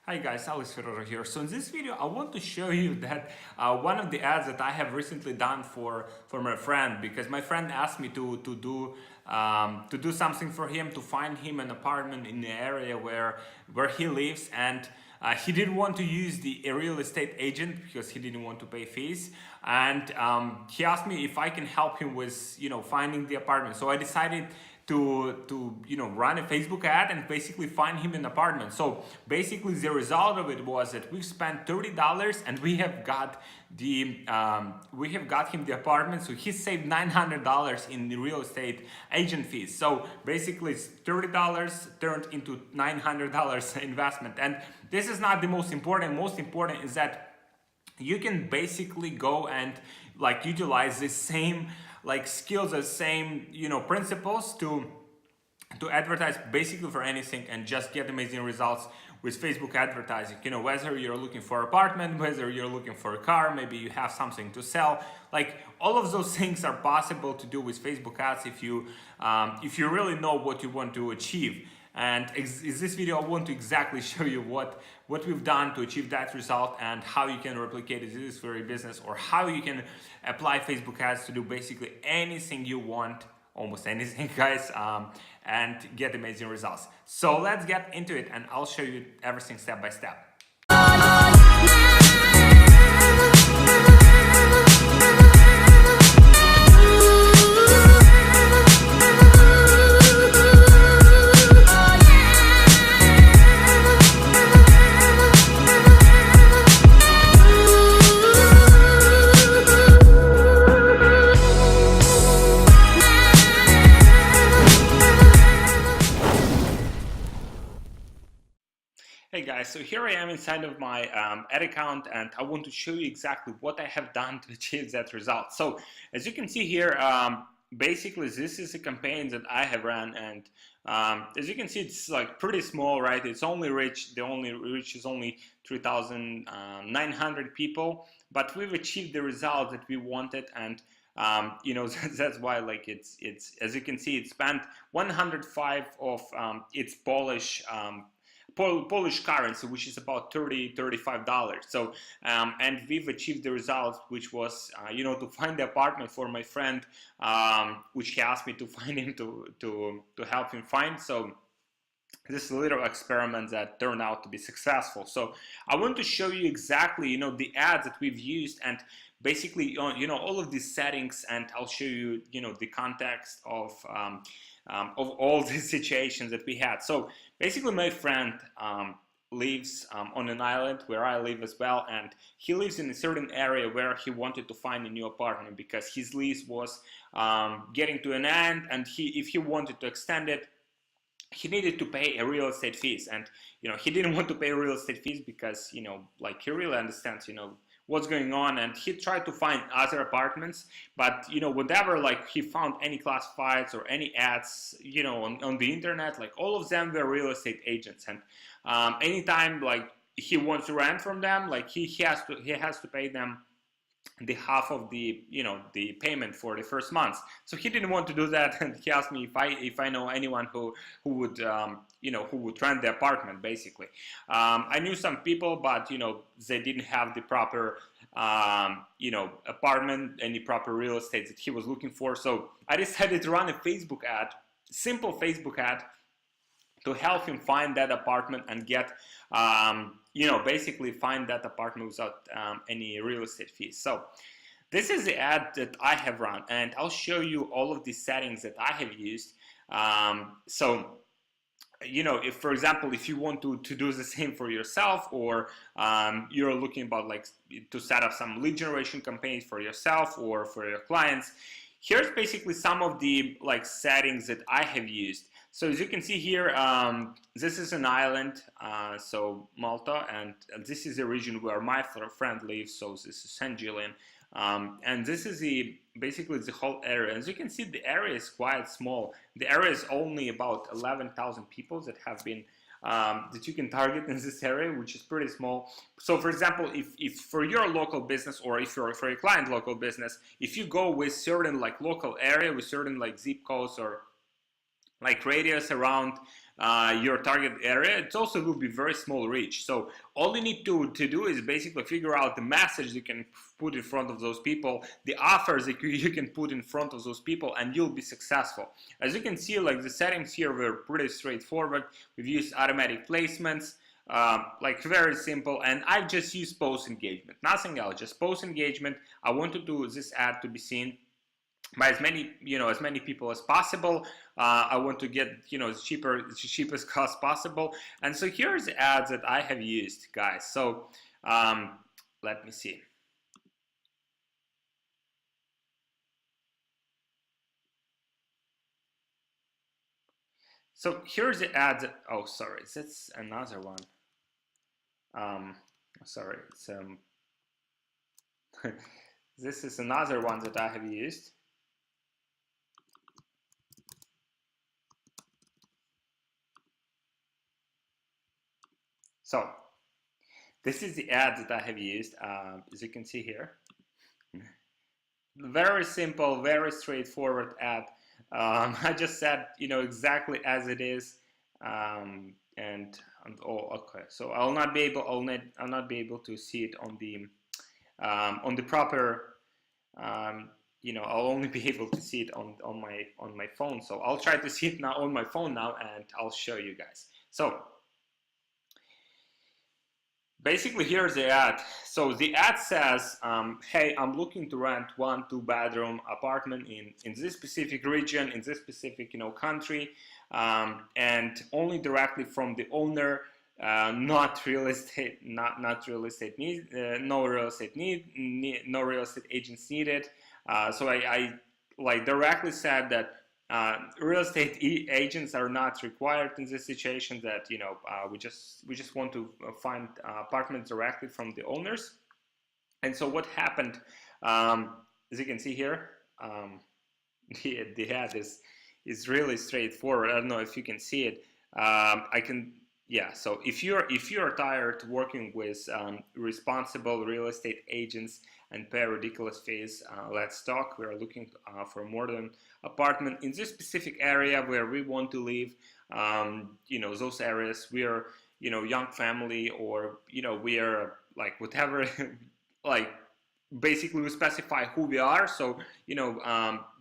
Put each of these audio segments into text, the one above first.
Hi guys, Alex Ferrero here. So in this video, I want to show you that one of the ads that I have recently done for my friend, because my friend asked me to do something for him, to find him an apartment in the area where he lives, and he didn't want to use the a real estate agent because he didn't want to pay fees, and he asked me if I can help him with finding the apartment. So I decided to run a Facebook ad and basically find him an apartment. So basically the result of it was that we spent $30 and we have got him the apartment. So he saved $900 in the real estate agent fees. So basically it's $30 turned into $900 investment. And this is not the most important. Most important is that you can basically go and utilize the same skills, the same principles to advertise basically for anything and just get amazing results with Facebook advertising. Whether you're looking for an apartment, whether you're looking for a car, maybe you have something to sell, all of those things are possible to do with Facebook ads if you really know what you want to achieve. And in this video, I want to exactly show you what we've done to achieve that result and how you can replicate it in this very business, or how you can apply Facebook ads to do basically anything you want, almost anything, guys, and get amazing results. So let's get into it, and I'll show you everything step by step. Hey guys, so here I am inside of my ad account, and I want to show you exactly what I have done to achieve that result. So as you can see here, basically this is a campaign that I have run, and as you can see, it's pretty small, right? It's only reached, the only reach is only 3,900 people, but we've achieved the result that we wanted. And that's why it's as you can see, it spent 105 of its Polish currency, which is about $35. So and we've achieved the result, which was to find the apartment for my friend, which he asked me to find him to help him find. So this little experiment that turned out to be successful. So I want to show you exactly the ads that we've used, and basically all of these settings, and I'll show you the context of all the situations that we had. So basically my friend lives on an island where I live as well, and he lives in a certain area where he wanted to find a new apartment because his lease was getting to an end, and if he wanted to extend it, he needed to pay a real estate fees. And he didn't want to pay real estate fees because he really understands what's going on, and he tried to find other apartments, but whatever, he found any classifieds or any ads on the internet, all of them were real estate agents. And anytime he wants to rent from them, he has to pay them the half of the the payment for the first month. So he didn't want to do that, and he asked me if I know anyone who would who would rent the apartment. Basically, I knew some people, but they didn't have the proper apartment, any proper real estate that he was looking for. So I decided to run a Facebook ad, simple Facebook ad, to help him find that apartment and get basically find that apartment without any real estate fees. So this is the ad that I have run, and I'll show you all of the settings that I have used. So if, for example, if you want to do the same for yourself, or you're looking about to set up some lead generation campaigns for yourself or for your clients, here's basically some of the settings that I have used. So as you can see here, this is an island, so Malta, and this is a region where my friend lives. So this is St. Julian, and this is basically the whole area. As you can see, the area is quite small. The area is only about 11,000 people that have been that you can target in this area, which is pretty small. So for example, if for your local business, or if you're for your client local business, if you go with certain local area with certain zip codes or radius around your target area, it also will be very small reach. So all you need to do is basically figure out the message you can put in front of those people, the offers that you can put in front of those people, and you'll be successful. As you can see, like the settings here were pretty straightforward. We've used automatic placements, like very simple, and I've just used post engagement, nothing else, just post engagement. I wanted this ad to be seen by as many people as possible. I want to get as cheapest cost possible. And so here's the ads that I have used, guys. So let me see. So here's the ads. Oh, sorry, that's another one. Sorry, it's this is another one that I have used. So this is the ad that I have used, as you can see here. Very simple, very straightforward ad. I just said, exactly as it is, and oh, okay. So I'll not be able to see it on the proper. I'll only be able to see it on my phone. So I'll try to see it now on my phone now, and I'll show you guys. So basically, here's the ad. So the ad says, hey, I'm looking to rent 1 2-bedroom apartment in this specific region, in this specific country, and only directly from the owner, not real estate, not real estate need, no real estate no real estate agents needed. So I like directly said that real estate agents are not required in this situation, that we just want to find apartments directly from the owners. And so what happened, as you can see here, the ad is really straightforward. I don't know if you can see it. So if you're tired working with responsible real estate agents and pay ridiculous fees, let's talk. We are looking for more than apartment in this specific area where we want to live. Those areas we are, young family, or we are like whatever, like basically we specify who we are. So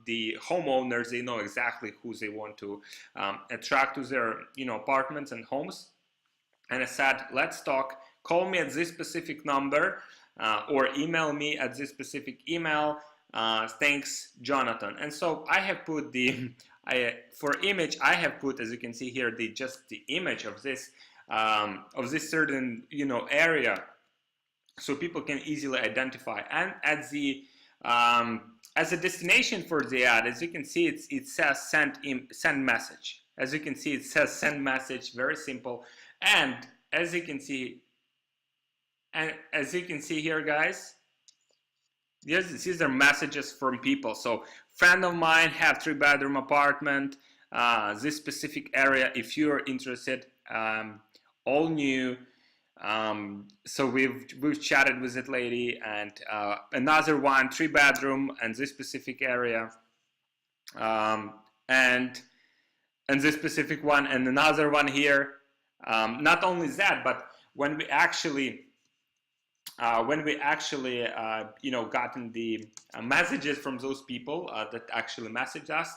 the homeowners, they know exactly who they want to attract to their apartments and homes. And I said, let's talk. Call me at this specific number, or email me at this specific email. Thanks, Jonathan. And so I have put for image, I have put, as you can see here, just the image of this certain area, so people can easily identify. And as a destination for the ad, as you can see, it says send message. As you can see, it says send message. Very simple. And as you can see here, guys, these are messages from people. So, friend of mine have 3-bedroom apartment, this specific area. If you're interested, all new. So we've chatted with that lady, and another one, 3-bedroom, and this specific area, and this specific one, and another one here. Not only that, but when we actually gotten the messages from those people that actually messaged us,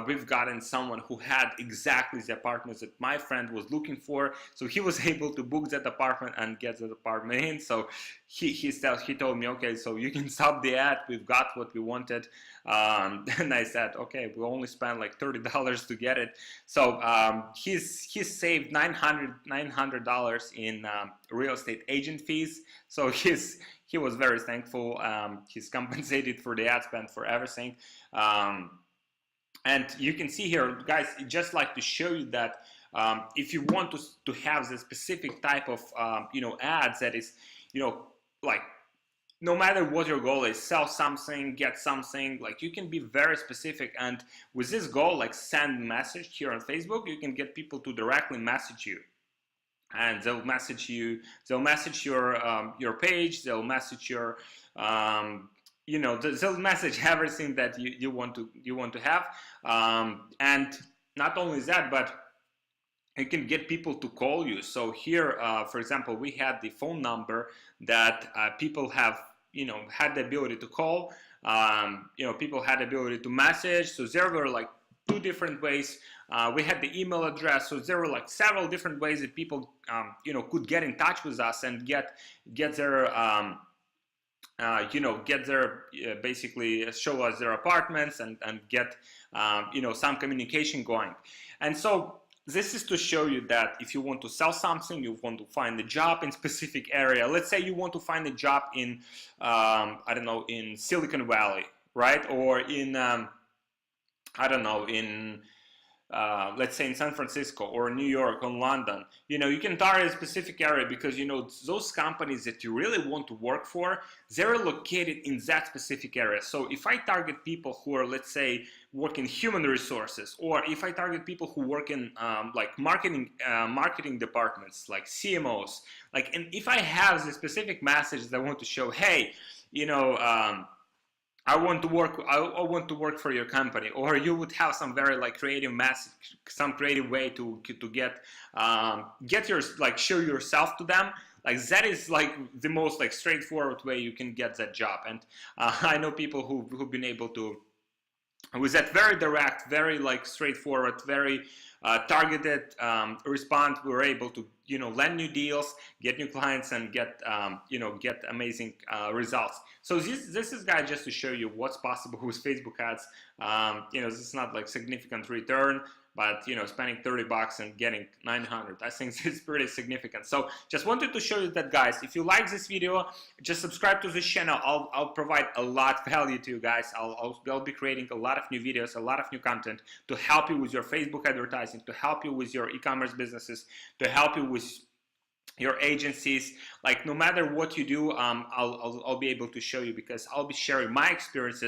we've gotten someone who had exactly the apartments that my friend was looking for. So he was able to book that apartment and get that apartment in. So he told me, okay, so you can stop the ad. We've got what we wanted. And I said, okay, we only spent like $30 to get it. So he's saved $900 in real estate agent fees. So he was very thankful. He's compensated for the ad spend, for everything. And you can see here, guys, just like to show you that if you want to have the specific type of ads that is, like, no matter what your goal is, sell something, get something, like, you can be very specific. And with this goal, like send message here on Facebook, you can get people to directly message you. And they'll message you, they'll message your page, they'll message your they'll message everything that you want to have, and not only that, but you can get people to call you. So here, for example, we had the phone number that people have, had the ability to call. People had the ability to message. So there were like two different ways. We had the email address. So there were like several different ways that people, could get in touch with us and get their basically show us their apartments and get some communication going. And so this is to show you that if you want to sell something, you want to find a job in specific area. Let's say you want to find a job in I don't know, in Silicon Valley, right? Or in I don't know, in let's say in San Francisco or New York or London. You can target a specific area because those companies that you really want to work for, they're located in that specific area. So if I target people who are, let's say, work in human resources, or if I target people who work in like marketing departments, like CMOs, and if I have the specific message that I want to show, hey, I want to work for your company, or you would have some very creative message, some creative way to get your show yourself to them. That is the most straightforward way you can get that job. And I know people who've been able to, with that very direct, very straightforward, very targeted response, we were able to land new deals, get new clients, and get amazing results. So this is, guys, just to show you what's possible with Facebook ads. This is not significant return, but spending $30 and getting 900, I think it's pretty significant. So just wanted to show you that, guys. If you like this video, just subscribe to this channel. I'll provide a lot of value to you guys. I'll be creating a lot of new videos, a lot of new content to help you with your Facebook advertising, to help you with your e-commerce businesses, to help you with your agencies. No matter what you do, I'll be able to show you, because I'll be sharing my experience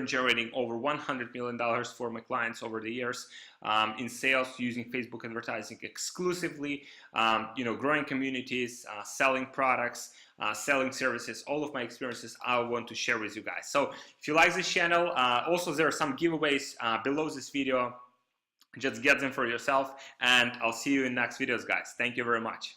generating over $100 million for my clients over the years in sales using Facebook advertising exclusively, growing communities, selling products, selling services. All of my experiences I want to share with you guys. So if you like this channel, also there are some giveaways below this video. Just get them for yourself, and I'll see you in next videos, guys. Thank you very much.